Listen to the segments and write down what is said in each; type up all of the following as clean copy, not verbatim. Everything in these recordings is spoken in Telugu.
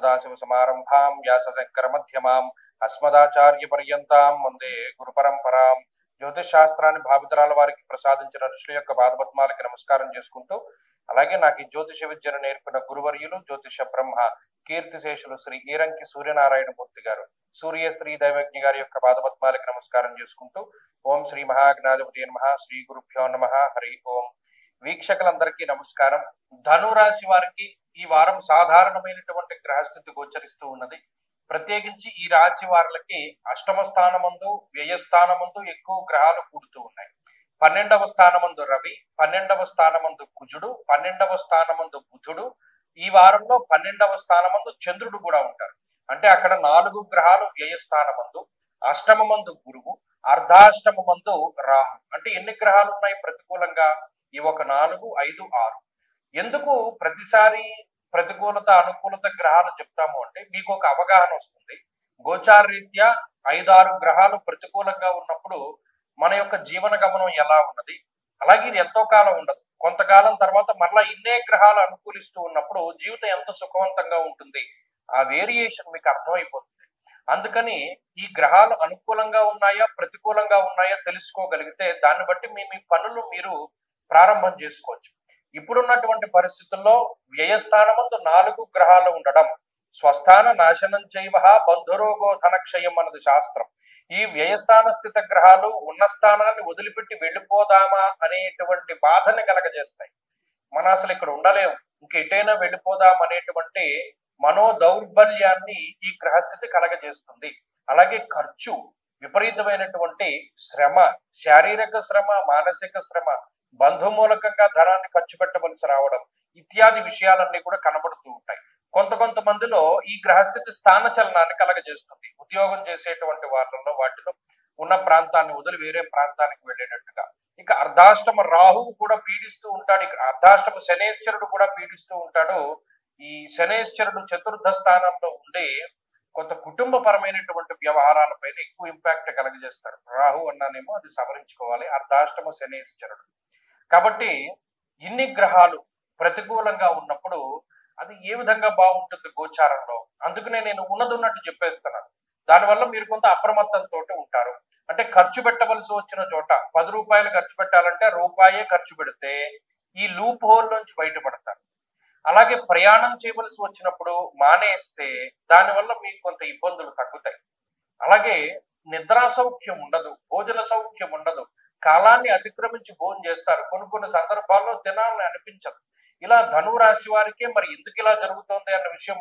సదాశివసమారంభాం వ్యాసశంకరమధ్యమాం అస్మదాచార్యపర్యంతాం వందే గురుపరంపరాం. జ్యోతిష్ శాస్త్రాన్ని భావితరాల వారికి ప్రసాదించిన ఋషుల యొక్క పాదపద్మాలకి నమస్కారం చేసుకుంటూ, అలాగే నాకు ఈ జ్యోతిష విద్యను నేర్పిన గురువర్యులు జ్యోతిష బ్రహ్మ కీర్తిశేషులు శ్రీ ఈరంకి సూర్యనారాయణమూర్తి గారు, సూర్యశ్రీ దైవజ్ఞ గారి యొక్క పాదపద్మాలకి నమస్కారం చేసుకుంటూ, ఓం శ్రీ మహాజ్ఞాధిపతి నమః, శ్రీ గురుభ్యో నమః, హరి ఓం. వీక్షకులందరికీ నమస్కారం. ధనురాశి వారికి ఈ వారం సాధారణమైనటువంటి గ్రహస్థితి గోచరిస్తూ ఉన్నది. ప్రత్యేకించి ఈ రాశి వారికి అష్టమ స్థానమందు, వ్యయస్థానమందు ఎక్కువ గ్రహాలు కూడుతూ ఉన్నాయి. 12వ స్థానమందు రవి, 12వ స్థానమందు కుజుడు, 12వ స్థానమందు బుధుడు, ఈ వారంలో 12వ స్థానమందు చంద్రుడు కూడా ఉంటారు. అంటే అక్కడ 4 గ్రహాలు వ్యయస్థానమందు, అష్టమమందు గురువు, అర్ధాష్టమందు రాహు. అంటే ఎన్ని గ్రహాలు ఉన్నాయి ప్రతికూలంగా? ఈ ఒక 4, 5, 6. ఎందుకు ప్రతిసారి ప్రతికూలత అనుకూలత గ్రహాలు చెప్తాము అంటే మీకు ఒక అవగాహన వస్తుంది. గోచారరీత్యా 5-6 గ్రహాలు ప్రతికూలంగా ఉన్నప్పుడు మన యొక్క జీవన గమనం ఎలా ఉన్నది, అలాగే ఇది ఎంతో కాలం ఉండదు, కొంతకాలం తర్వాత మరలా ఇన్నే గ్రహాలు అనుకూలిస్తూ ఉన్నప్పుడు జీవితం ఎంత సుఖవంతంగా ఉంటుంది, ఆ వేరియేషన్ మీకు అర్థమైపోతుంది. అందుకని ఈ గ్రహాలు అనుకూలంగా ఉన్నాయా ప్రతికూలంగా ఉన్నాయా తెలుసుకోగలిగితే దాన్ని బట్టి మీ పనులు మీరు ప్రారంభం చేసుకోవచ్చు. ఇప్పుడున్నటువంటి పరిస్థితుల్లో వ్యయస్థానమందు 4 గ్రహాలు ఉండడం స్వస్థాన నాశనం చైవ బంధురోగో ధనక్షయం అన్నది శాస్త్రం. ఈ వ్యయస్థాన స్థిత గ్రహాలు ఉన్న స్థానాన్ని వదిలిపెట్టి వెళ్ళిపోదామా అనేటువంటి బాధని కలగజేస్తాయి. మనం అసలు ఇక్కడ ఉండలేము, ఇంక ఎటైనా వెళ్ళిపోదాం అనేటువంటి మనో దౌర్బల్యాన్ని ఈ గ్రహస్థితి కలగజేస్తుంది. అలాగే ఖర్చు, విపరీతమైనటువంటి శ్రమ, శారీరక శ్రమ, మానసిక శ్రమ, బంధుమూలకంగా ధనాన్ని ఖర్చు పెట్టవలసి రావడం ఇత్యాది విషయాలన్నీ కూడా కనబడుతూ ఉంటాయి. కొంతమందిలో ఈ గ్రహస్థితి స్థాన చలనాన్ని కలగజేస్తుంది. ఉద్యోగం చేసేటువంటి వాటిలో ఉన్న ప్రాంతాన్ని వదిలి వేరే ప్రాంతానికి వెళ్ళేటట్టుగా. ఇక అర్ధాష్టమ రాహువు కూడా పీడిస్తూ ఉంటాడు, ఇక అర్ధాష్టమ శనేశ్వరుడు కూడా పీడిస్తూ ఉంటాడు. ఈ శనేశ్వరుడు చతుర్థ స్థానంలో ఉండి కొంత కుటుంబపరమైనటువంటి వ్యవహారాలపైన ఎక్కువ ఇంపాక్ట్ కలగజేస్తాడు. రాహు అన్నానేమో అది సవరించుకోవాలి, అర్ధాష్టమ శనేశ్వరుడు. కాబట్టి ఇన్ని గ్రహాలు ప్రతికూలంగా ఉన్నప్పుడు అది ఏ విధంగా బాగుంటుంది గోచారంలో? అందుకనే నేను ఉన్నట్టు చెప్పేస్తున్నాను. దానివల్ల మీరు కొంత అప్రమత్తంతో ఉంటారు. అంటే ఖర్చు పెట్టవలసి వచ్చిన చోట 10 రూపాయలు ఖర్చు పెట్టాలంటే రూపాయే ఖర్చు పెడితే ఈ లూప్ హోల్ నుంచి బయటపడతారు. అలాగే ప్రయాణం చేయవలసి వచ్చినప్పుడు మానేస్తే దానివల్ల మీకు కొంత ఇబ్బందులు తగ్గుతాయి. అలాగే నిద్రా సౌఖ్యం ఉండదు, భోజన సౌఖ్యం ఉండదు, కాలాన్ని అతిక్రమించి భోజనం చేస్తారు, కొన్ని సందర్భాల్లో తినాలని అనిపించదు. ఇలా ధనురాశి వారికే మరి ఎందుకు ఇలా జరుగుతోంది అన్న విషయం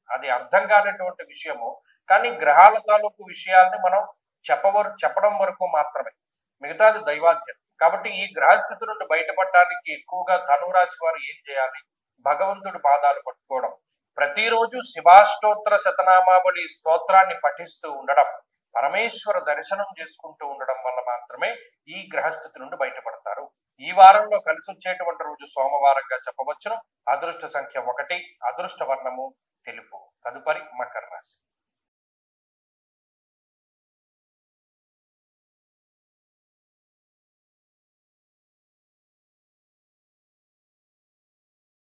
అది అర్థం కానటువంటి విషయము. కానీ గ్రహాల తాలూకు విషయాల్ని మనం చెప్పడం వరకు మాత్రమే, మిగతాది దైవాధ్యం. కాబట్టి ఈ గ్రహస్థితి నుండి బయటపడడానికి ఎక్కువగా ధనురాశి వారు ఏం చేయాలి? భగవంతుడి పాదాలు పట్టుకోవడం, ప్రతిరోజు శివాష్టోత్తర శతనామావళి స్తోత్రాన్ని పఠిస్తూ ఉండడం, పరమేశ్వర దర్శనం చేసుకుంటూ ఉండడం వల్ల మాత్రమే ఈ గ్రహస్థితి నుండి బయటపడతారు. ఈ వారంలో కలిసి వచ్చేటువంటి రోజు సోమవారంగా చెప్పవచ్చును. అదృష్ట సంఖ్య 1, అదృష్ట వర్ణము తెలుపు. తదుపరి మకర రాశి.